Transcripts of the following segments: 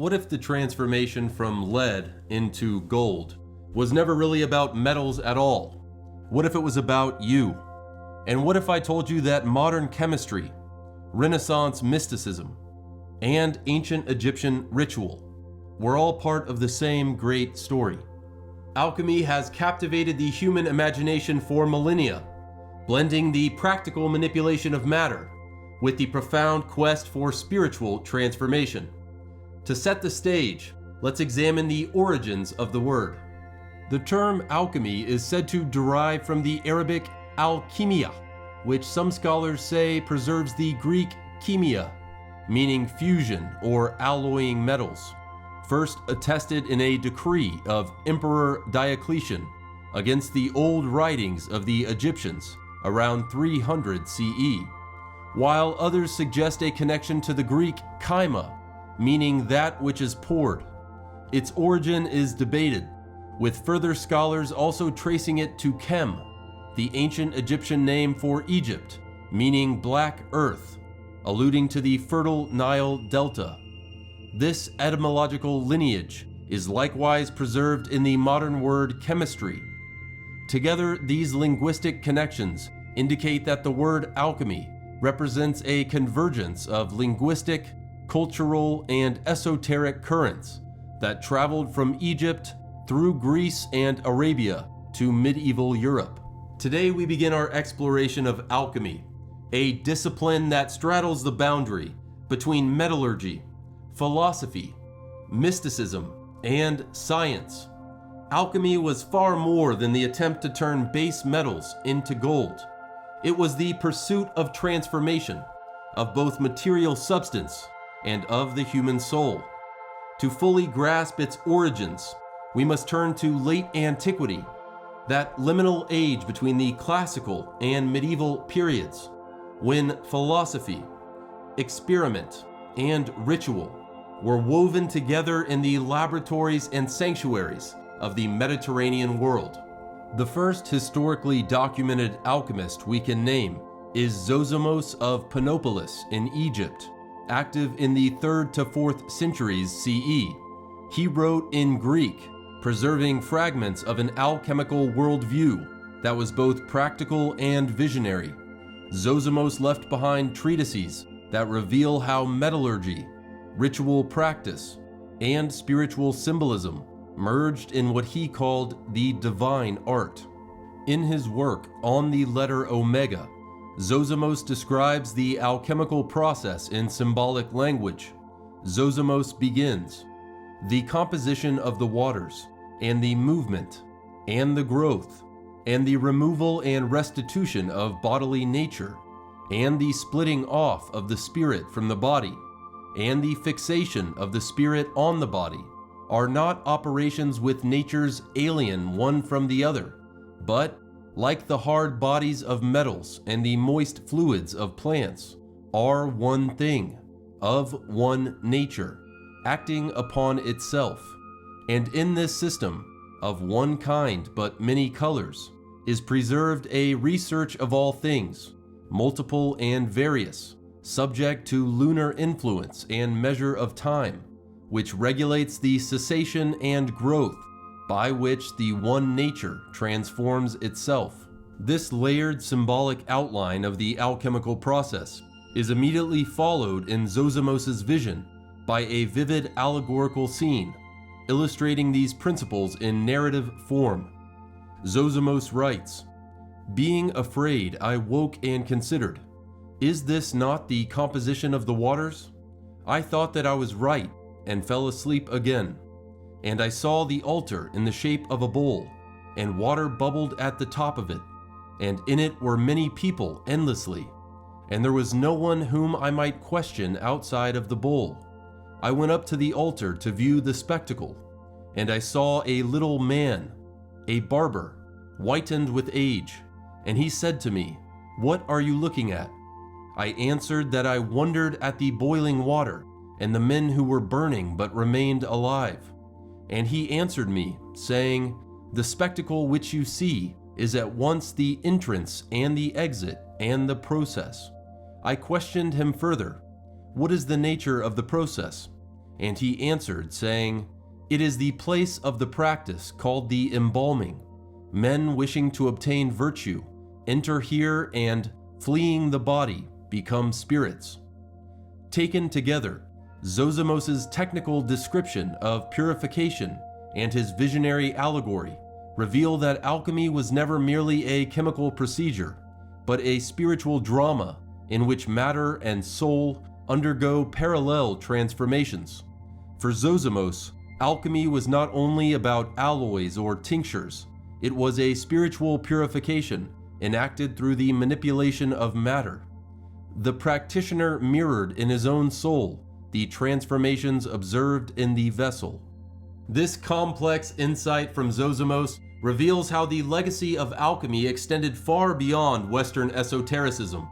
What if the transformation from lead into gold was never really about metals at all? What if it was about you? And what if I told you that modern chemistry, Renaissance mysticism, and ancient Egyptian ritual were all part of the same great story? Alchemy has captivated the human imagination for millennia, blending the practical manipulation of matter with the profound quest for spiritual transformation. To set the stage, let's examine the origins of the word. The term alchemy is said to derive from the Arabic al-kimiya, which some scholars say preserves the Greek kimiya, meaning fusion or alloying metals, first attested in a decree of Emperor Diocletian against the old writings of the Egyptians around 300 CE, while others suggest a connection to the Greek chyma, meaning that which is poured. Its origin is debated, with further scholars also tracing it to Kem, the ancient Egyptian name for Egypt, meaning black earth, alluding to the fertile Nile Delta. This etymological lineage is likewise preserved in the modern word chemistry. Together, these linguistic connections indicate that the word alchemy represents a convergence of linguistic, cultural, and esoteric currents that traveled from Egypt through Greece and Arabia to medieval Europe. Today we begin our exploration of alchemy, a discipline that straddles the boundary between metallurgy, philosophy, mysticism, and science. Alchemy was far more than the attempt to turn base metals into gold. It was the pursuit of transformation of both material substance and of the human soul. To fully grasp its origins, we must turn to late antiquity, that liminal age between the classical and medieval periods, when philosophy, experiment, and ritual were woven together in the laboratories and sanctuaries of the Mediterranean world. The first historically documented alchemist we can name is Zosimos of Panopolis in Egypt, active in the 3rd to 4th centuries CE. He wrote in Greek, preserving fragments of an alchemical worldview that was both practical and visionary. Zosimos left behind treatises that reveal how metallurgy, ritual practice, and spiritual symbolism merged in what he called the divine art. In his work On the Letter Omega, Zosimos describes the alchemical process in symbolic language. Zosimos begins, "The composition of the waters, and the movement, and the growth, and the removal and restitution of bodily nature, and the splitting off of the spirit from the body, and the fixation of the spirit on the body, are not operations with natures alien one from the other, but, like the hard bodies of metals and the moist fluids of plants, are one thing, of one nature, acting upon itself. And in this system, of one kind but many colors, is preserved a research of all things, multiple and various, subject to lunar influence and measure of time, which regulates the cessation and growth by which the one nature transforms itself." This layered symbolic outline of the alchemical process is immediately followed in Zosimos's vision by a vivid allegorical scene, illustrating these principles in narrative form. Zosimos writes, "Being afraid, I woke and considered, is this not the composition of the waters? I thought that I was right, and fell asleep again. And I saw the altar in the shape of a bowl, and water bubbled at the top of it, and in it were many people endlessly, and there was no one whom I might question outside of the bowl. I went up to the altar to view the spectacle, and I saw a little man, a barber, whitened with age, and he said to me, 'What are you looking at?' I answered that I wondered at the boiling water, and the men who were burning but remained alive. And he answered me, saying, 'The spectacle which you see is at once the entrance and the exit and the process.' I questioned him further, 'What is the nature of the process?' And he answered, saying, "It is the place of the practice called the embalming. Men wishing to obtain virtue enter here and, fleeing the body, become spirits." Taken together, Zosimos' technical description of purification and his visionary allegory reveal that alchemy was never merely a chemical procedure, but a spiritual drama in which matter and soul undergo parallel transformations. For Zosimos, alchemy was not only about alloys or tinctures, it was a spiritual purification enacted through the manipulation of matter. The practitioner mirrored in his own soul the transformations observed in the vessel. This complex insight from Zosimos reveals how the legacy of alchemy extended far beyond Western esotericism,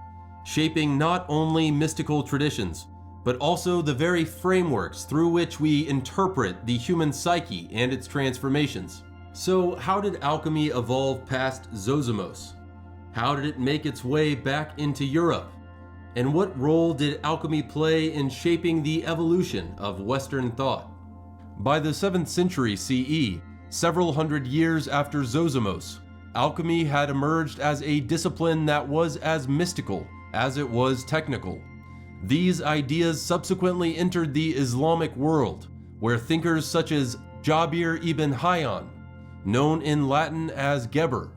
shaping not only mystical traditions, but also the very frameworks through which we interpret the human psyche and its transformations. So, how did alchemy evolve past Zosimos? How did it make its way back into Europe? And what role did alchemy play in shaping the evolution of Western thought? By the 7th century CE, several hundred years after Zosimos, alchemy had emerged as a discipline that was as mystical as it was technical. These ideas subsequently entered the Islamic world, where thinkers such as Jabir ibn Hayyan, known in Latin as Geber,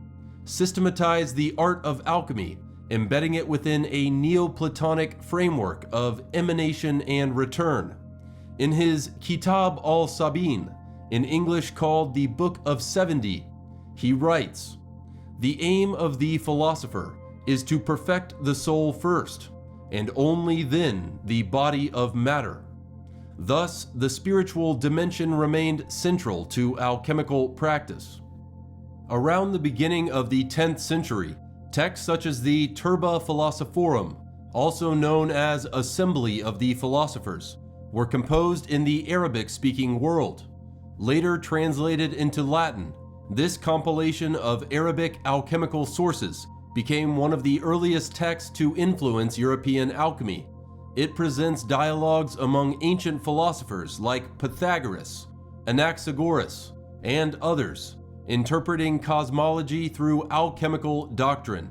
systematized the art of alchemy, embedding it within a Neoplatonic framework of emanation and return. In his Kitab al-Sabin, in English called the Book of 70, he writes, "The aim of the philosopher is to perfect the soul first, and only then the body of matter." Thus, the spiritual dimension remained central to alchemical practice. Around the beginning of the 10th century, texts such as the Turba Philosophorum, also known as Assembly of the Philosophers, were composed in the Arabic-speaking world. Later translated into Latin, this compilation of Arabic alchemical sources became one of the earliest texts to influence European alchemy. It presents dialogues among ancient philosophers like Pythagoras, Anaxagoras, and others, interpreting cosmology through alchemical doctrine.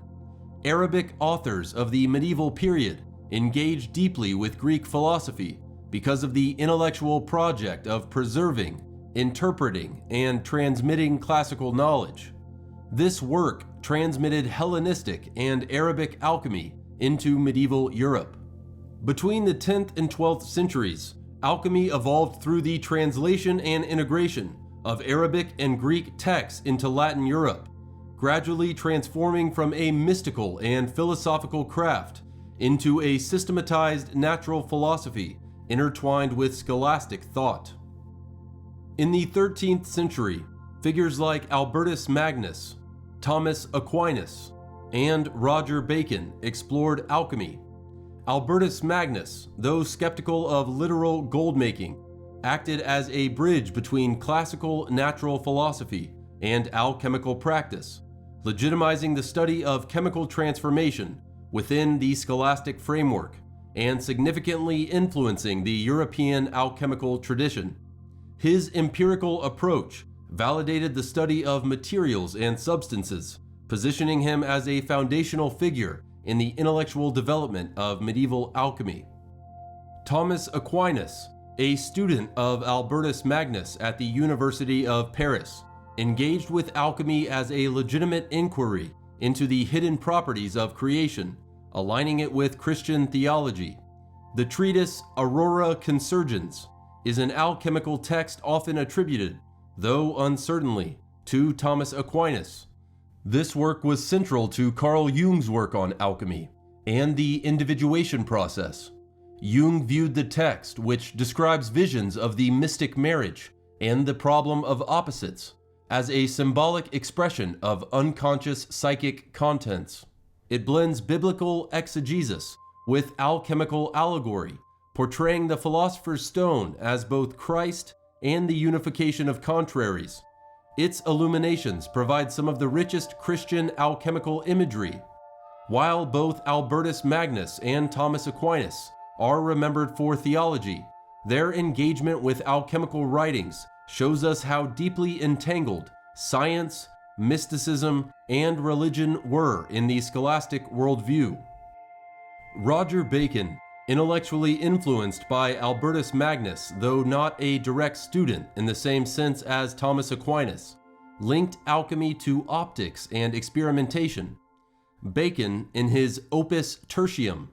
Arabic authors of the medieval period engaged deeply with Greek philosophy because of the intellectual project of preserving, interpreting, and transmitting classical knowledge. This work transmitted Hellenistic and Arabic alchemy into medieval Europe. Between the 10th and 12th centuries, alchemy evolved through the translation and integration of Arabic and Greek texts into Latin Europe, gradually transforming from a mystical and philosophical craft into a systematized natural philosophy intertwined with scholastic thought. In the 13th century, figures like Albertus Magnus, Thomas Aquinas, and Roger Bacon explored alchemy. Albertus Magnus, though skeptical of literal gold-making, acted as a bridge between classical natural philosophy and alchemical practice, legitimizing the study of chemical transformation within the scholastic framework and significantly influencing the European alchemical tradition. His empirical approach validated the study of materials and substances, positioning him as a foundational figure in the intellectual development of medieval alchemy. Thomas Aquinas, a student of Albertus Magnus at the University of Paris, engaged with alchemy as a legitimate inquiry into the hidden properties of creation, aligning it with Christian theology. The treatise Aurora Consurgens is an alchemical text often attributed, though uncertainly, to Thomas Aquinas. This work was central to Carl Jung's work on alchemy and the individuation process. Jung viewed the text, which describes visions of the mystic marriage and the problem of opposites, as a symbolic expression of unconscious psychic contents. It blends biblical exegesis with alchemical allegory, portraying the philosopher's stone as both Christ and the unification of contraries. Its illuminations provide some of the richest Christian alchemical imagery. While both Albertus Magnus and Thomas Aquinas are remembered for theology, their engagement with alchemical writings shows us how deeply entangled science, mysticism, and religion were in the scholastic worldview. Roger Bacon, intellectually influenced by Albertus Magnus, though not a direct student in the same sense as Thomas Aquinas, linked alchemy to optics and experimentation. Bacon, in his Opus Tertium,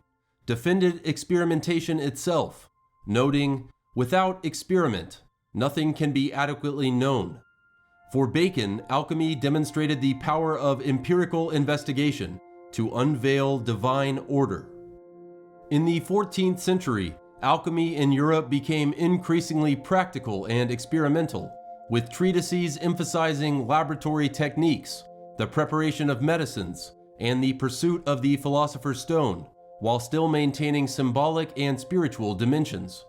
defended experimentation itself, noting, "Without experiment, nothing can be adequately known." For Bacon, alchemy demonstrated the power of empirical investigation to unveil divine order. In the 14th century, alchemy in Europe became increasingly practical and experimental, with treatises emphasizing laboratory techniques, the preparation of medicines, and the pursuit of the Philosopher's Stone, while still maintaining symbolic and spiritual dimensions.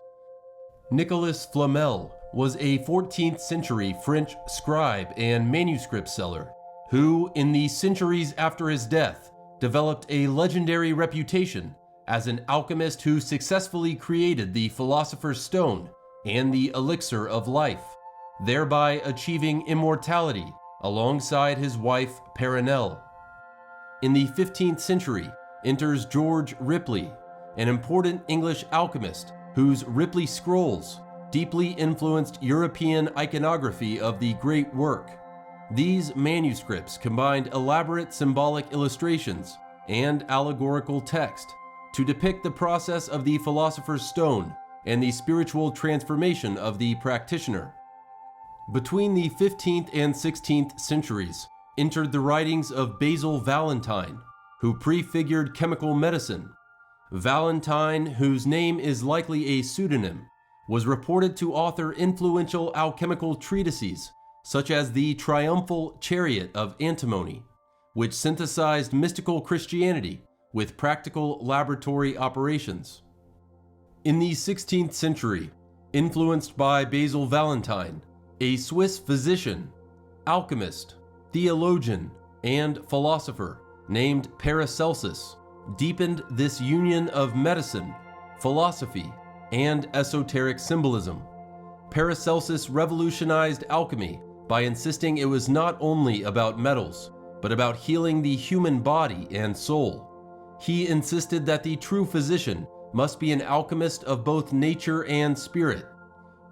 Nicolas Flamel was a 14th century French scribe and manuscript seller who, in the centuries after his death, developed a legendary reputation as an alchemist who successfully created the Philosopher's Stone and the elixir of life, thereby achieving immortality alongside his wife Perenelle. In the 15th century enters George Ripley, an important English alchemist whose Ripley Scrolls deeply influenced European iconography of the great work. These manuscripts combined elaborate symbolic illustrations and allegorical text to depict the process of the Philosopher's Stone and the spiritual transformation of the practitioner. Between the 15th and 16th centuries entered the writings of Basil Valentine, who prefigured chemical medicine. Valentine, whose name is likely a pseudonym, was reported to author influential alchemical treatises such as the Triumphal Chariot of Antimony, which synthesized mystical Christianity with practical laboratory operations. In the 16th century, influenced by Basil Valentine, a Swiss physician, alchemist, theologian, and philosopher named Paracelsus deepened this union of medicine, philosophy, and esoteric symbolism. Paracelsus revolutionized alchemy by insisting it was not only about metals, but about healing the human body and soul. He insisted that the true physician must be an alchemist of both nature and spirit.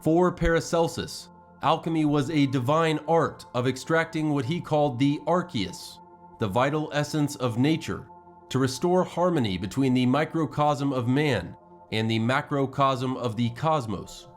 For Paracelsus, alchemy was a divine art of extracting what he called the archeus, the vital essence of nature, to restore harmony between the microcosm of man and the macrocosm of the cosmos.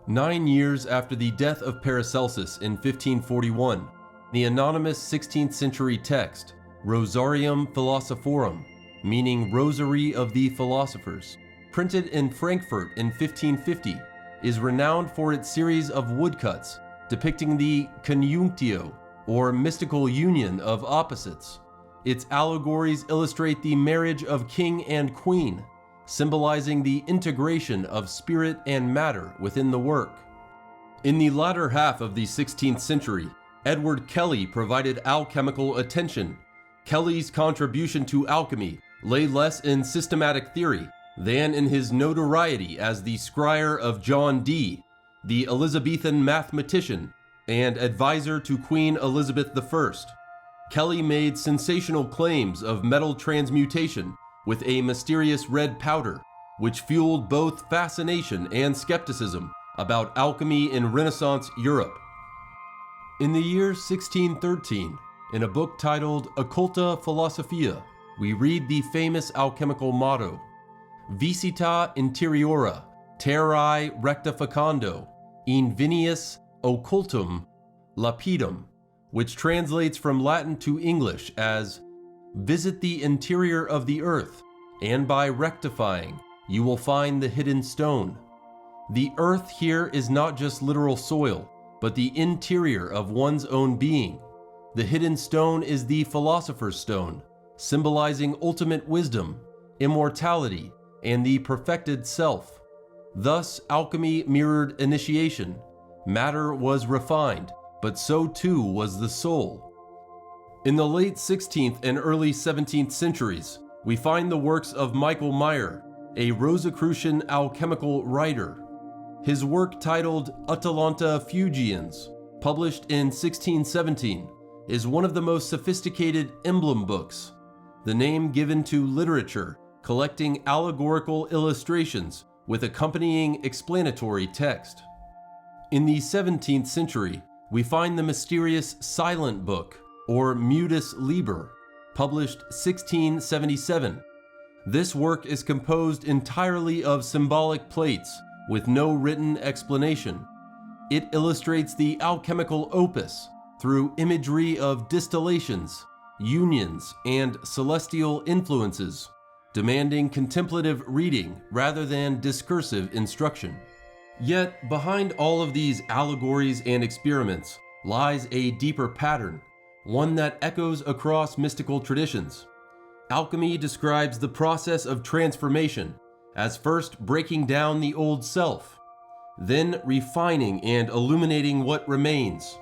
9 years after the death of Paracelsus in 1541, the anonymous 16th century text, Rosarium Philosophorum, meaning Rosary of the Philosophers, printed in Frankfurt in 1550, is renowned for its series of woodcuts depicting the conjunctio, or mystical union of opposites. Its allegories illustrate the marriage of king and queen, symbolizing the integration of spirit and matter within the work. In the latter half of the 16th century, Edward Kelley provided alchemical attention. Kelley's contribution to alchemy lay less in systematic theory than in his notoriety as the scryer of John Dee, the Elizabethan mathematician and advisor to Queen Elizabeth I. Kelley made sensational claims of metal transmutation with a mysterious red powder, which fueled both fascination and skepticism about alchemy in Renaissance Europe. In the year 1613, in a book titled Occulta Philosophia, we read the famous alchemical motto, Visita interiora, terrae rectificando, invenius occultum lapidum, which translates from Latin to English as, visit the interior of the earth, and by rectifying, you will find the hidden stone. The earth here is not just literal soil, but the interior of one's own being. The hidden stone is the Philosopher's Stone, symbolizing ultimate wisdom, immortality, and the perfected self. Thus, alchemy mirrored initiation. Matter was refined, but so too was the soul. In the late 16th and early 17th centuries, we find the works of Michael Meyer, a Rosicrucian alchemical writer. His work titled Occulta Philosophia, published in 1617, is one of the most sophisticated emblem books, the name given to literature collecting allegorical illustrations with accompanying explanatory text. In the 17th century, we find the mysterious Silent Book, or Mutus Liber, published 1677. This work is composed entirely of symbolic plates with no written explanation. It illustrates the alchemical opus through imagery of distillations, unions, and celestial influences, demanding contemplative reading rather than discursive instruction. Yet, behind all of these allegories and experiments lies a deeper pattern, one that echoes across mystical traditions. Alchemy describes the process of transformation as first breaking down the old self, then refining and illuminating what remains,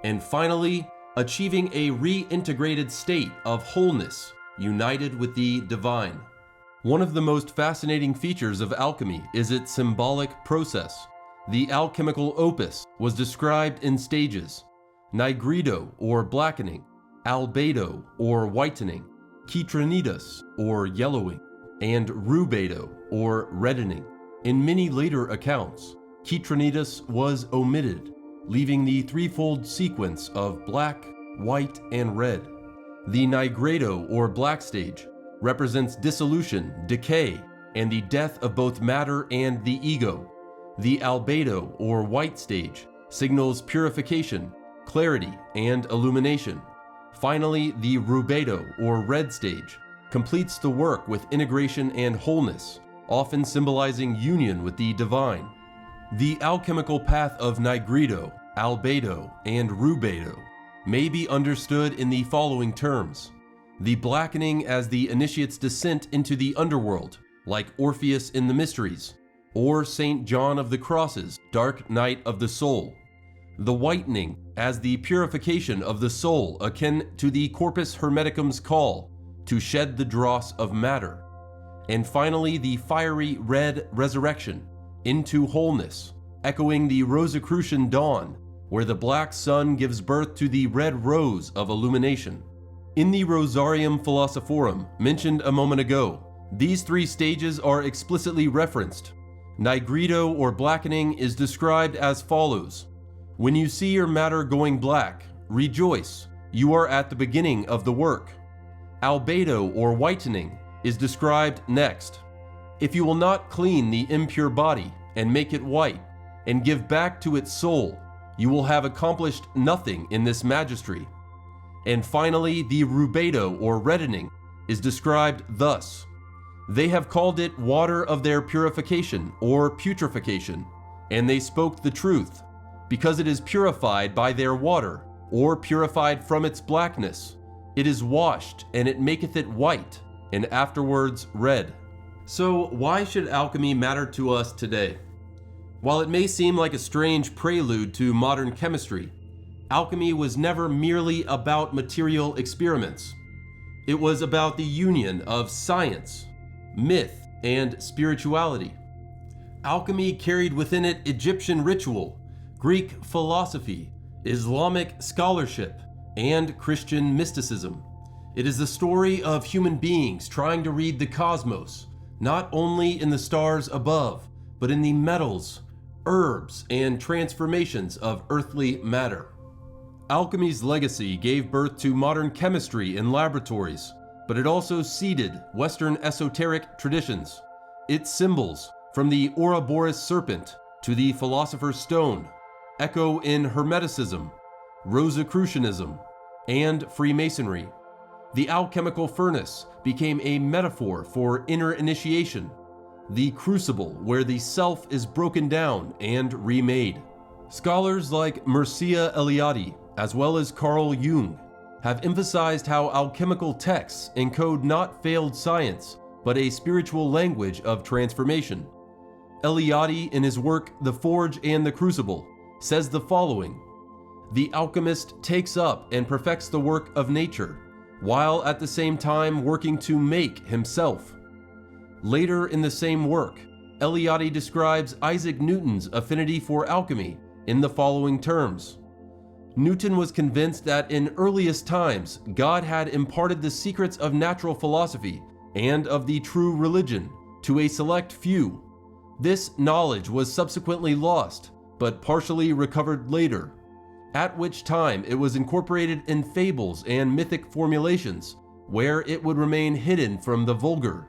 and finally achieving a reintegrated state of wholeness united with the divine. One of the most fascinating features of alchemy is its symbolic process. The alchemical opus was described in stages: nigredo or blackening, albedo or whitening, citrinitas or yellowing, and rubedo or reddening. In many later accounts, citrinitas was omitted, leaving the threefold sequence of black, white, and red. The nigredo or black stage represents dissolution, decay, and the death of both matter and the ego. The albedo or white stage signals purification, clarity, and illumination. Finally, the rubedo or red stage completes the work with integration and wholeness, often symbolizing union with the divine. The alchemical path of nigredo, albedo, and rubedo may be understood in the following terms: the blackening as the initiate's descent into the underworld, like Orpheus in the Mysteries, or St. John of the Cross's dark night of the soul. The whitening as the purification of the soul, akin to the Corpus Hermeticum's call to shed the dross of matter. And finally, the fiery red resurrection into wholeness, echoing the Rosicrucian dawn, where the black sun gives birth to the red rose of illumination. In the Rosarium Philosophorum, mentioned a moment ago, these three stages are explicitly referenced. Nigredo or blackening is described as follows: when you see your matter going black, rejoice, you are at the beginning of the work. Albedo or whitening is described next: if you will not clean the impure body and make it white, and give back to its soul, you will have accomplished nothing in this magistry. And finally, the rubedo or reddening is described thus: they have called it water of their purification or putrefaction, and they spoke the truth, because it is purified by their water, or purified from its blackness. It is washed, and it maketh it white, and afterwards red. So why should alchemy matter to us today? While it may seem like a strange prelude to modern chemistry, alchemy was never merely about material experiments. It was about the union of science, myth, and spirituality. Alchemy carried within it Egyptian ritual, Greek philosophy, Islamic scholarship, and Christian mysticism. It is the story of human beings trying to read the cosmos, not only in the stars above, but in the metals, herbs, and transformations of earthly matter. Alchemy's legacy gave birth to modern chemistry in laboratories, but it also seeded Western esoteric traditions. Its symbols, from the Ouroboros serpent to the Philosopher's Stone, echo in Hermeticism, Rosicrucianism, and Freemasonry. The alchemical furnace became a metaphor for inner initiation, the crucible where the self is broken down and remade. Scholars like Mircea Eliade, as well as Carl Jung, have emphasized how alchemical texts encode not failed science, but a spiritual language of transformation. Eliade, in his work The Forge and the Crucible, says the following: the alchemist takes up and perfects the work of nature, while at the same time working to make himself. Later in the same work, Eliade describes Isaac Newton's affinity for alchemy in the following terms. Newton was convinced that in earliest times, God had imparted the secrets of natural philosophy and of the true religion to a select few. This knowledge was subsequently lost, but partially recovered later, at which time it was incorporated in fables and mythic formulations, where it would remain hidden from the vulgar.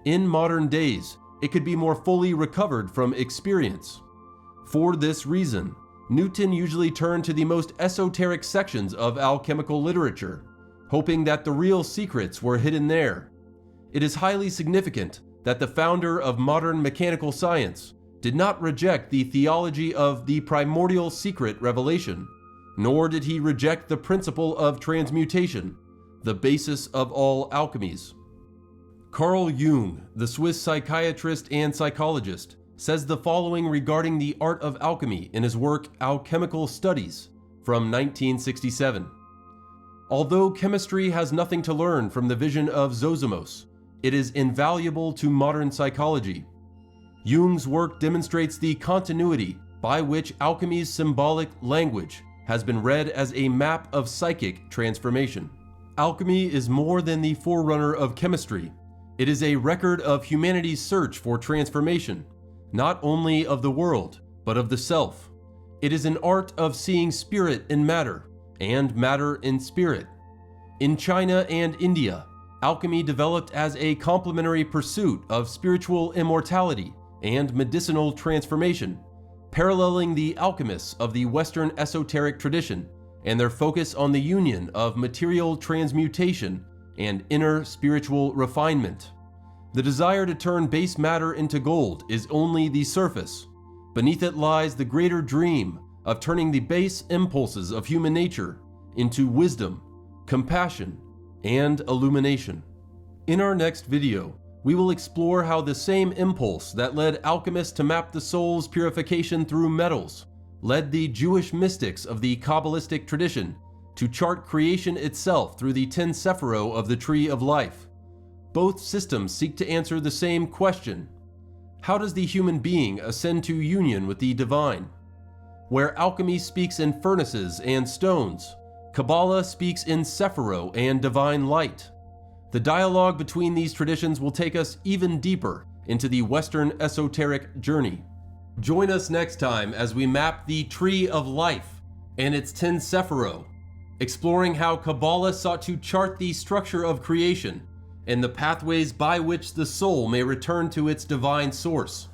In modern days, it could be more fully recovered from experience. For this reason, Newton usually turned to the most esoteric sections of alchemical literature, hoping that the real secrets were hidden there. It is highly significant that the founder of modern mechanical science did not reject the theology of the primordial secret revelation, nor did he reject the principle of transmutation, the basis of all alchemies. Carl Jung, the Swiss psychiatrist and psychologist, says the following regarding the art of alchemy in his work Alchemical Studies from 1967. Although chemistry has nothing to learn from the vision of Zosimos, it is invaluable to modern psychology. Jung's work demonstrates the continuity by which alchemy's symbolic language has been read as a map of psychic transformation. Alchemy is more than the forerunner of chemistry. It is a record of humanity's search for transformation, not only of the world, but of the self. It is an art of seeing spirit in matter, and matter in spirit. In China and India, alchemy developed as a complementary pursuit of spiritual immortality and medicinal transformation, paralleling the alchemists of the Western esoteric tradition and their focus on the union of material transmutation and inner spiritual refinement. The desire to turn base matter into gold is only the surface. Beneath it lies the greater dream of turning the base impulses of human nature into wisdom, compassion, and illumination. In our next video, we will explore how the same impulse that led alchemists to map the soul's purification through metals led the Jewish mystics of the Kabbalistic tradition to chart creation itself through the 10 sephiro of the Tree of Life. Both systems seek to answer the same question: how does the human being ascend to union with the divine? Where alchemy speaks in furnaces and stones, Kabbalah speaks in sephiro and divine light. The dialogue between these traditions will take us even deeper into the Western esoteric journey. Join us next time as we map the Tree of Life and its 10 sephiro, exploring how Kabbalah sought to chart the structure of creation and the pathways by which the soul may return to its divine source.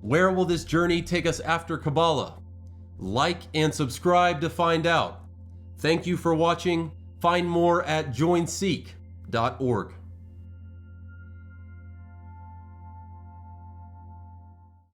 Where will this journey take us after Kabbalah? Like and subscribe to find out. Thank you for watching. Find more at joinseek.org.